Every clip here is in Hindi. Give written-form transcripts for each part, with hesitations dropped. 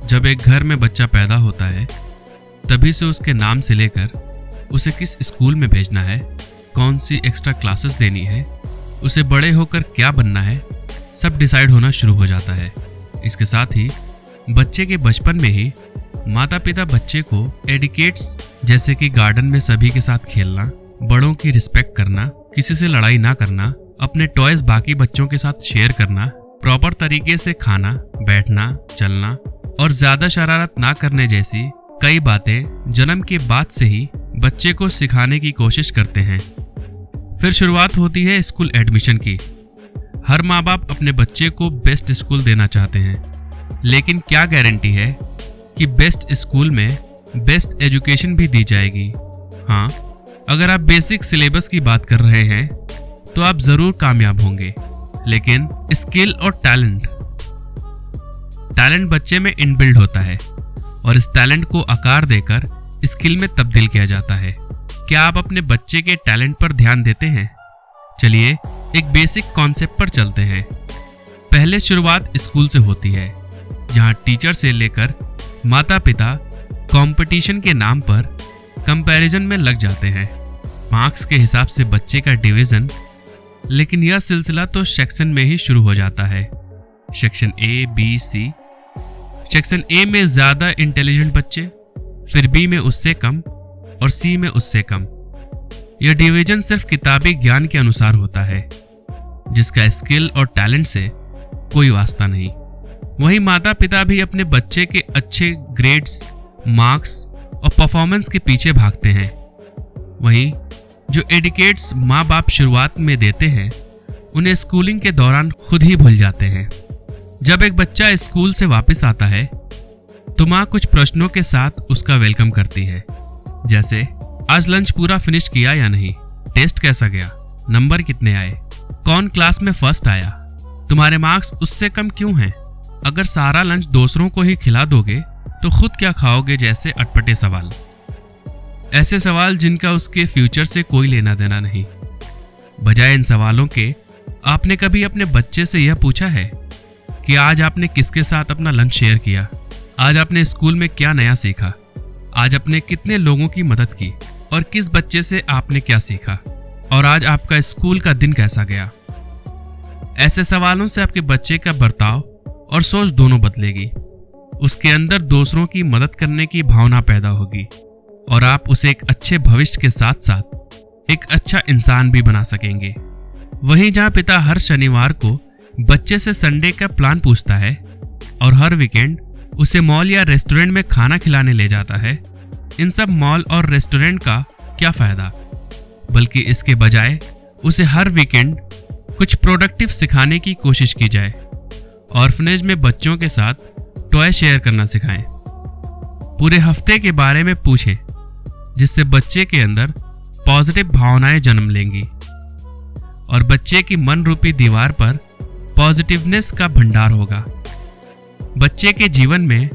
जब एक घर में बच्चा पैदा होता है तभी से उसके नाम से लेकर उसे किस स्कूल में भेजना है, कौन सी एक्स्ट्रा क्लासेस देनी है, उसे बड़े होकर क्या बनना है, सब डिसाइड होना शुरू हो जाता है। इसके साथ ही बच्चे के बचपन में ही माता पिता बच्चे को एडिकेट्स, जैसे कि गार्डन में सभी के साथ खेलना, बड़ों की रिस्पेक्ट करना, किसी से लड़ाई ना करना, अपने टॉयज बाकी बच्चों के साथ शेयर करना, प्रॉपर तरीके से खाना, बैठना, चलना और ज्यादा शरारत ना करने जैसी कई बातें जन्म के बाद से ही बच्चे को सिखाने की कोशिश करते हैं। फिर शुरुआत होती है स्कूल एडमिशन की। हर माँ बाप अपने बच्चे को बेस्ट स्कूल देना चाहते हैं, लेकिन क्या गारंटी है कि बेस्ट स्कूल में बेस्ट एजुकेशन भी दी जाएगी। हाँ, अगर आप बेसिक सिलेबस की बात कर रहे हैं तो आप जरूर कामयाब होंगे, लेकिन स्किल और टैलेंट बच्चे में इनबिल्ड होता है और इस टैलेंट को आकार देकर स्किल में तब्दील किया जाता है। क्या आप अपने बच्चे के टैलेंट पर ध्यान देते हैं? चलिए एक बेसिक कॉन्सेप्ट पर चलते हैं। पहले शुरुआत स्कूल से होती है, जहां टीचर से लेकर माता पिता कंपटीशन के नाम पर कंपैरिजन में लग जाते हैं, मार्क्स के हिसाब से बच्चे का डिवीजन। लेकिन यह सिलसिला तो सेक्शन में ही शुरू हो जाता है। Section A, B, C. Section A में ज्यादा इंटेलिजेंट बच्चे, फिर बी में उससे कम और सी में उससे कम। यह डिवीजन सिर्फ किताबी ज्ञान के अनुसार होता है, जिसका स्किल और टैलेंट से कोई वास्ता नहीं। वहीं माता पिता भी अपने बच्चे के अच्छे ग्रेड्स, मार्क्स और परफॉर्मेंस के पीछे भागते हैं। वहीं जो एडिकेट्स माँ बाप शुरुआत में देते हैं, उन्हें स्कूलिंग के दौरान खुद ही भूल जाते हैं। जब एक बच्चा स्कूल से वापस आता है तो माँ कुछ प्रश्नों के साथ उसका वेलकम करती है, जैसे आज लंच पूरा फिनिश किया या नहीं, टेस्ट कैसा गया, नंबर कितने आए, कौन क्लास में फर्स्ट आया, तुम्हारे मार्क्स उससे कम क्यों हैं, अगर सारा लंच दूसरों को ही खिला दोगे तो खुद क्या खाओगे, जैसे अटपटे सवाल। ऐसे सवाल जिनका उसके फ्यूचर से कोई लेना देना नहीं। बजाय इन सवालों के आपने कभी अपने बच्चे से यह पूछा है कि आज आपने किसके साथ अपना लंच शेयर किया, आज आपने स्कूल में क्या नया सीखा, आज आपने कितने लोगों की मदद की और किस बच्चे से आपने क्या सीखा, और आज आपका स्कूल का दिन कैसा गया। ऐसे सवालों से आपके बच्चे का बर्ताव और सोच दोनों बदलेगी। उसके अंदर दूसरों की मदद करने की भावना पैदा होगी और आप उसे एक अच्छे भविष्य के साथ साथ एक अच्छा इंसान भी बना सकेंगे। वहीं जहां पिता हर शनिवार को बच्चे से संडे का प्लान पूछता है और हर वीकेंड उसे मॉल या रेस्टोरेंट में खाना खिलाने ले जाता है, इन सब मॉल और रेस्टोरेंट का क्या फायदा, बल्कि इसके बजाय उसे हर वीकेंड कुछ प्रोडक्टिव सिखाने की कोशिश की जाए। ऑर्फनेज में बच्चों के साथ टॉय शेयर करना सिखाएं, पूरे हफ्ते के बारे में पूछें, जिससे बच्चे के अंदर पॉजिटिव भावनाएं जन्म लेंगी और बच्चे की मन रूपी दीवार पर पॉजिटिवनेस का भंडार होगा। बच्चे के जीवन में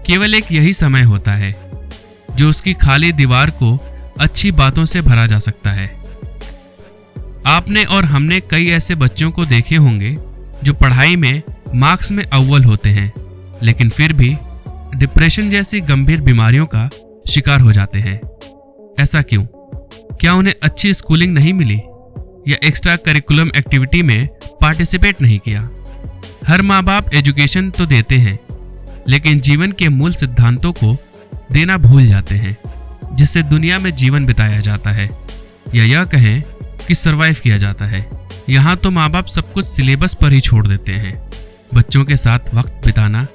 केवल एक यही समय होता है जो उसकी खाली दीवार को अच्छी बातों से भरा जा सकता है। आपने और हमने कई ऐसे बच्चों को देखे होंगे जो पढ़ाई में मार्क्स में अव्वल होते हैं, लेकिन फिर भी डिप्रेशन जैसी गंभीर बीमारियों का शिकार हो जाते हैं। ऐसा क्यों? क्या उन्हें अच्छी स्कूलिंग नहीं मिली या एक्स्ट्रा करिकुलम एक्टिविटी में पार्टिसिपेट नहीं किया? हर माँ बाप एजुकेशन तो देते हैं, लेकिन जीवन के मूल सिद्धांतों को देना भूल जाते हैं, जिससे दुनिया में जीवन बिताया जाता है या यह कहें कि सरवाइव किया जाता है। यहाँ तो माँ बाप सब कुछ सिलेबस पर ही छोड़ देते हैं। बच्चों के साथ वक्त बिताना,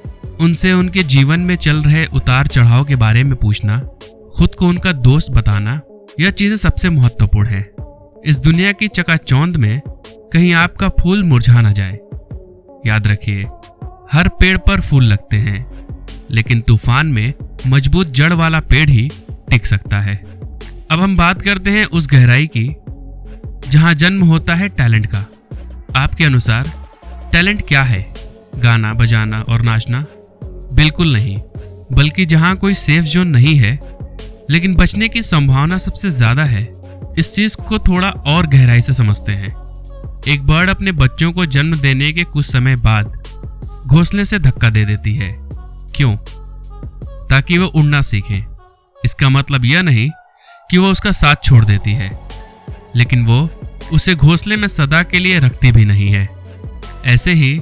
उनसे उनके जीवन में चल रहे उतार चढ़ाव के बारे में पूछना, खुद को उनका दोस्त बताना, यह चीजें सबसे महत्वपूर्ण है। इस दुनिया की चकाचौंध में कहीं आपका फूल मुरझा ना जाए। याद रखिए, हर पेड़ पर फूल लगते हैं, लेकिन तूफान में मजबूत जड़ वाला पेड़ ही टिक सकता है। अब हम बात करते हैं उस गहराई की जहां जन्म होता है टैलेंट का। आपके अनुसार टैलेंट क्या है? गाना बजाना और नाचना? बिल्कुल नहीं, बल्कि जहां कोई सेफ जोन नहीं है लेकिन बचने की संभावना सबसे ज्यादा है। इस चीज को थोड़ा और गहराई से समझते हैं। एक बर्ड अपने बच्चों को जन्म देने के कुछ समय बाद घोंसले से धक्का दे देती है। क्यों? ताकि वो उड़ना सीखें। इसका मतलब यह नहीं कि वो उसका साथ छोड़ देती है, लेकिन वो उसे घोंसले में सदा के लिए रखती भी नहीं है। ऐसे ही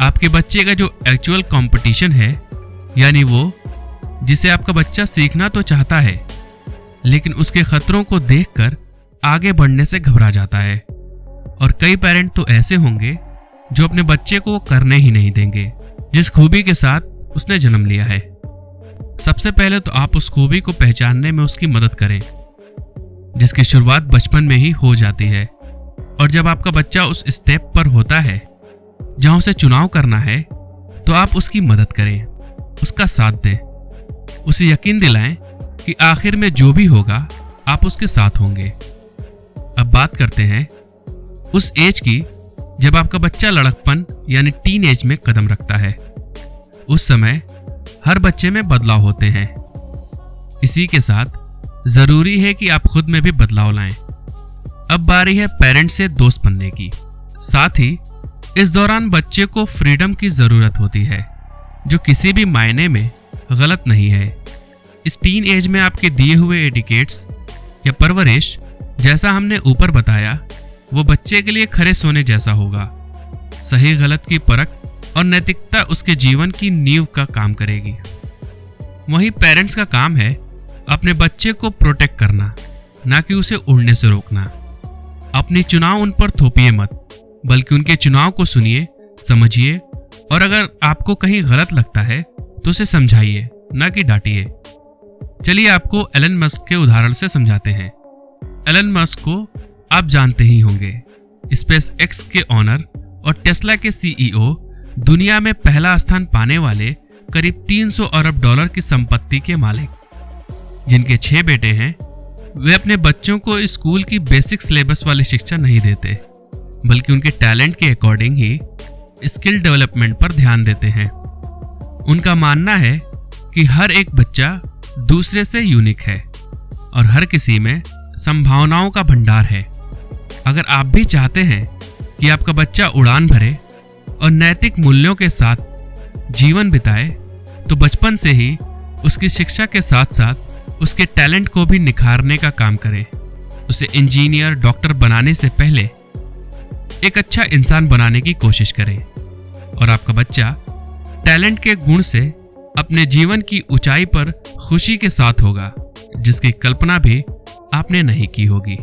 आपके बच्चे का जो एक्चुअल कंपटीशन है, यानी वो जिसे आपका बच्चा सीखना तो चाहता है लेकिन उसके खतरों को देखकर आगे बढ़ने से घबरा जाता है। और कई पेरेंट तो ऐसे होंगे जो अपने बच्चे को वो करने ही नहीं देंगे जिस खूबी के साथ उसने जन्म लिया है। सबसे पहले तो आप उस खूबी को पहचानने में उसकी मदद करें जिसकी शुरुआत बचपन में ही हो जाती है। और जब आपका बच्चा उस स्टेप पर होता है जहां उसे चुनाव करना है, तो आप उसकी मदद करें, उसका साथ दें, उसे यकीन दिलाएं कि आखिर में जो भी होगा आप उसके साथ होंगे। अब बात करते हैं उस एज की जब आपका बच्चा लड़कपन यानी टीन एज में कदम रखता है। उस समय हर बच्चे में बदलाव होते हैं। इसी के साथ जरूरी है कि आप खुद में भी बदलाव लाएं। अब बारी है पेरेंट से दोस्त बनने की। साथ ही इस दौरान बच्चे को फ्रीडम की जरूरत होती है, जो किसी भी मायने में गलत नहीं है। इस टीन एज में आपके दिए हुए एटिकेट्स या परवरिश, जैसा हमने ऊपर बताया, वो बच्चे के लिए खरे सोने जैसा होगा। सही गलत की परख और नैतिकता उसके जीवन की नींव का काम करेगी। वहीं पेरेंट्स का काम है अपने बच्चे को प्रोटेक्ट करना, ना कि उसे उड़ने से रोकना। अपनी चुनाव उन पर थोपिए मत, बल्कि उनके चुनाव को सुनिए, समझिए, और अगर आपको कहीं गलत लगता है तो उसे समझाइए, ना कि डांटिए। चलिए आपको एलन मस्क के उदाहरण से समझाते हैं। एलन मस्क को आप जानते ही होंगे, स्पेस एक्स के ऑनर और टेस्ला के सीईओ, दुनिया में पहला स्थान पाने वाले करीब 300 अरब डॉलर की संपत्ति के मालिक, जिनके 6 बेटे हैं। वे अपने बच्चों को स्कूल की बेसिक सिलेबस वाली शिक्षा नहीं देते, बल्कि उनके टैलेंट के अकॉर्डिंग ही स्किल डेवलपमेंट पर ध्यान देते हैं। उनका मानना है कि हर एक बच्चा दूसरे से यूनिक है और हर किसी में संभावनाओं का भंडार है। अगर आप भी चाहते हैं कि आपका बच्चा उड़ान भरे और नैतिक मूल्यों के साथ जीवन बिताए, तो बचपन से ही उसकी शिक्षा के साथ साथ उसके टैलेंट को भी निखारने का काम करें। उसे इंजीनियर, डॉक्टर बनाने से पहले एक अच्छा इंसान बनाने की कोशिश करें, और आपका बच्चा टैलेंट के गुण से अपने जीवन की ऊंचाई पर खुशी के साथ होगा, जिसकी कल्पना भी आपने नहीं की होगी।